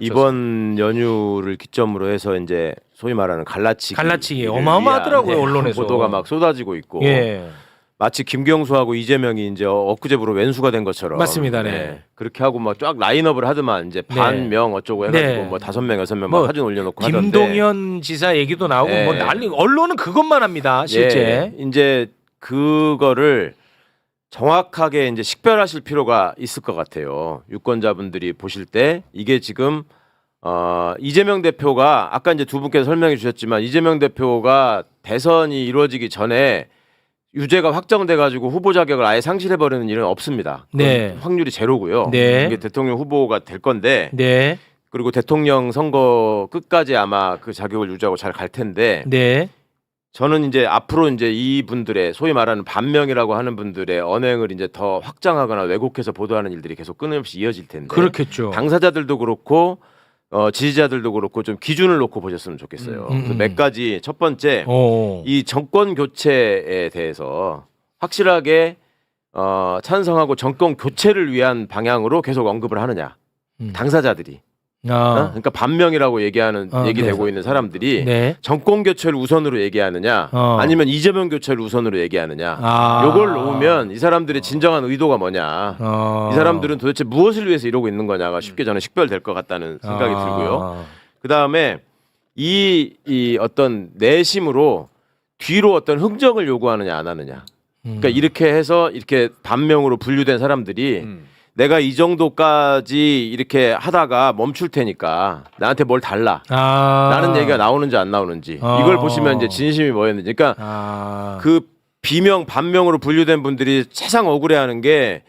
이번 연휴를 기점으로 해서 이제 소위 말하는 갈라치기 어마어마하더라고요. 언론에서 보도가 막 쏟아지고 있고 마치 김경수하고 이재명이 이제 엊그제부로 왼수가 된 것처럼 맞습니다. 네. 그렇게 하고 막 쫙 라인업을 하더만 이제 반명 어쩌고 해가지고 뭐 5명 6명 막 사진 올려놓고 하던데 김동연 지사 얘기도 나오고 뭐 난리 언론은 그것만 합니다. 실제 이제 그거를 정확하게 이제 식별하실 필요가 있을 것 같아요. 유권자분들이 보실 때 이게 지금 이재명 대표가 아까 이제 두 분께서 설명해 주셨지만 이재명 대표가 대선이 이루어지기 전에 유죄가 확정돼 가지고 후보 자격을 아예 상실해 버리는 일은 없습니다. 네. 확률이 제로고요. 네. 이게 대통령 후보가 될 건데 네. 그리고 대통령 선거 끝까지 아마 그 자격을 유지하고 잘 갈 텐데 네. 저는 이제 앞으로 이제 이분들의 소위 말하는 반명이라고 하는 분들의 언행을 이제 더 확장하거나 왜곡해서 보도하는 일들이 계속 끊임없이 이어질 텐데 그렇겠죠. 당사자들도 그렇고 지지자들도 그렇고 좀 기준을 놓고 보셨으면 좋겠어요. 그래서 몇 가지 첫 번째 이 정권 교체에 대해서 확실하게 찬성하고 정권 교체를 위한 방향으로 계속 언급을 하느냐 당사자들이 그러니까 반명이라고 얘기되고 있는 사람들이 정권 교체를 우선으로 얘기하느냐 아니면 이재명 교체를 우선으로 얘기하느냐 요걸 놓으면 이 사람들의 진정한 의도가 뭐냐 이 사람들은 도대체 무엇을 위해서 이러고 있는 거냐가 쉽게 저는 식별될 것 같다는 생각이 들고요. 그 다음에 이 어떤 내심으로 뒤로 어떤 흥정을 요구하느냐 안 하느냐 그러니까 이렇게 해서 이렇게 반명으로 분류된 사람들이 내가 이 정도까지 이렇게 하다가 멈출 테니까 나한테 뭘 달라 라는 얘기가 나오는지 안 나오는지 이걸 보시면 이제 진심이 뭐였는지 그러니까 그 비명 반명으로 분류된 분들이 세상 억울해하는 게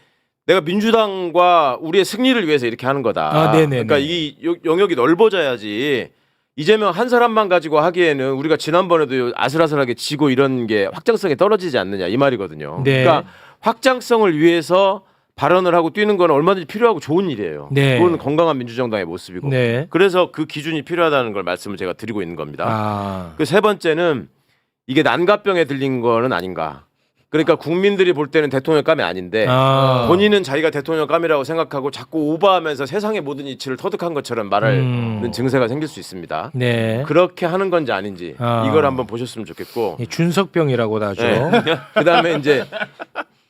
내가 민주당과 우리의 승리를 위해서 이렇게 하는 거다. 그러니까 이 영역이 넓어져야지 이재명 한 사람만 가지고 하기에는 우리가 지난번에도 아슬아슬하게 지고 이런 게 확장성이 떨어지지 않느냐 이 말이거든요. 그러니까 확장성을 위해서 발언을 하고 뛰는 건 얼마든지 필요하고 좋은 일이에요. 그건 건강한 민주정당의 모습이고. 그래서 그 기준이 필요하다는 걸 말씀을 제가 드리고 있는 겁니다. 그 세 번째는 이게 난가병에 들린 거는 아닌가. 그러니까 국민들이 볼 때는 대통령감이 아닌데 본인은 자기가 대통령감이라고 생각하고 자꾸 오버하면서 세상의 모든 이치를 터득한 것처럼 말하는 증세가 생길 수 있습니다. 그렇게 하는 건지 아닌지 이걸 한번 보셨으면 좋겠고. 준석병이라고도 하죠. 그다음에 이제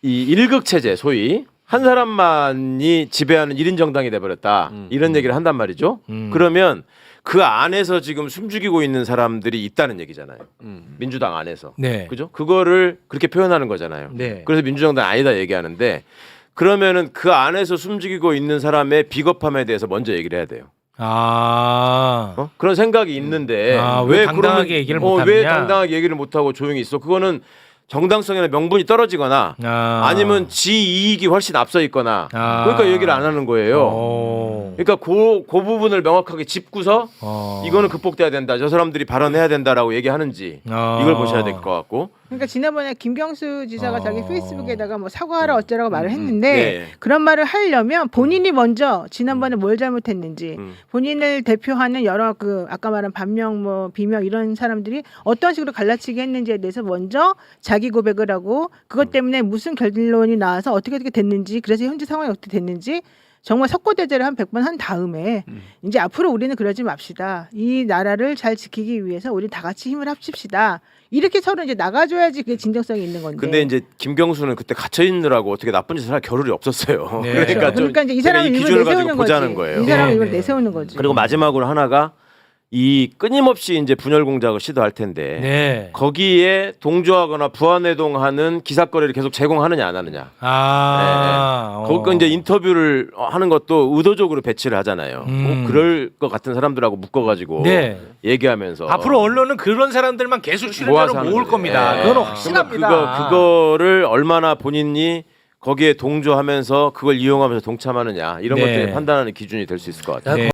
이 일극 체제 소위 한 사람만이 지배하는 1인 정당이 돼버렸다. 이런 얘기를 한단 말이죠. 그러면 그 안에서 지금 숨죽이고 있는 사람들이 있다는 얘기잖아요. 민주당 안에서. 그죠? 그거를 그렇게 표현하는 거잖아요. 그래서 민주정당 아니다 얘기하는데 그러면은 그 안에서 숨죽이고 있는 사람의 비겁함에 대해서 먼저 얘기를 해야 돼요. 그런 생각이 있는데 왜 당당하게 얘기를 못하느냐? 왜 당당하게 얘기를 못하고 조용히 있어? 그거는 정당성이나 명분이 떨어지거나 아니면 지 이익이 훨씬 앞서 있거나 그러니까 얘기를 안 하는 거예요. 그러니까 그 부분을 명확하게 짚고서 이거는 극복돼야 된다. 저 사람들이 발언해야 된다라고 얘기하는지 이걸 보셔야 될 것 같고. 그러니까 지난번에 김경수 지사가 자기 페이스북에다가 뭐 사과하라 어쩌라고 말을 했는데 그런 말을 하려면 본인이 먼저 지난번에 뭘 잘못했는지 본인을 대표하는 여러 그 아까 말한 반명 뭐 비명 이런 사람들이 어떤 식으로 갈라치기 했는지에 대해서 먼저 자기 고백을 하고 그것 때문에 무슨 결론이 나와서 어떻게 됐는지 그래서 현재 상황이 어떻게 됐는지 정말 석고대죄를 한 100번 한 다음에 이제 앞으로 우리는 그러지 맙시다. 이 나라를 잘 지키기 위해서 우리 다 같이 힘을 합칩시다. 이렇게 서로 이제 나가줘야지 그게 진정성이 있는 건데. 근데 이제 김경수는 그때 갇혀 있느라고 어떻게 나쁜 짓을 할 겨를이 없었어요. 그러니까 이제 이 사람을 이 기준을 가지고 보자는 거예요. 이 사람을 이걸 내세우는 거지. 그리고 마지막으로 하나가 이 끊임없이 이제 분열 공작을 시도할 텐데 거기에 동조하거나 부안해동하는 기사거리를 계속 제공하느냐 안 하느냐. 거기 이제 인터뷰를 하는 것도 의도적으로 배치를 하잖아요. 꼭 그럴 것 같은 사람들하고 묶어가지고 얘기하면서 앞으로 언론은 그런 사람들만 계속 출연자로 모을 겁니다. 그건 확실합니다. 그거를 얼마나 본인이 거기에 동조하면서 그걸 이용하면서 동참하느냐 이런 것들이 판단하는 기준이 될 수 있을 것 같아요.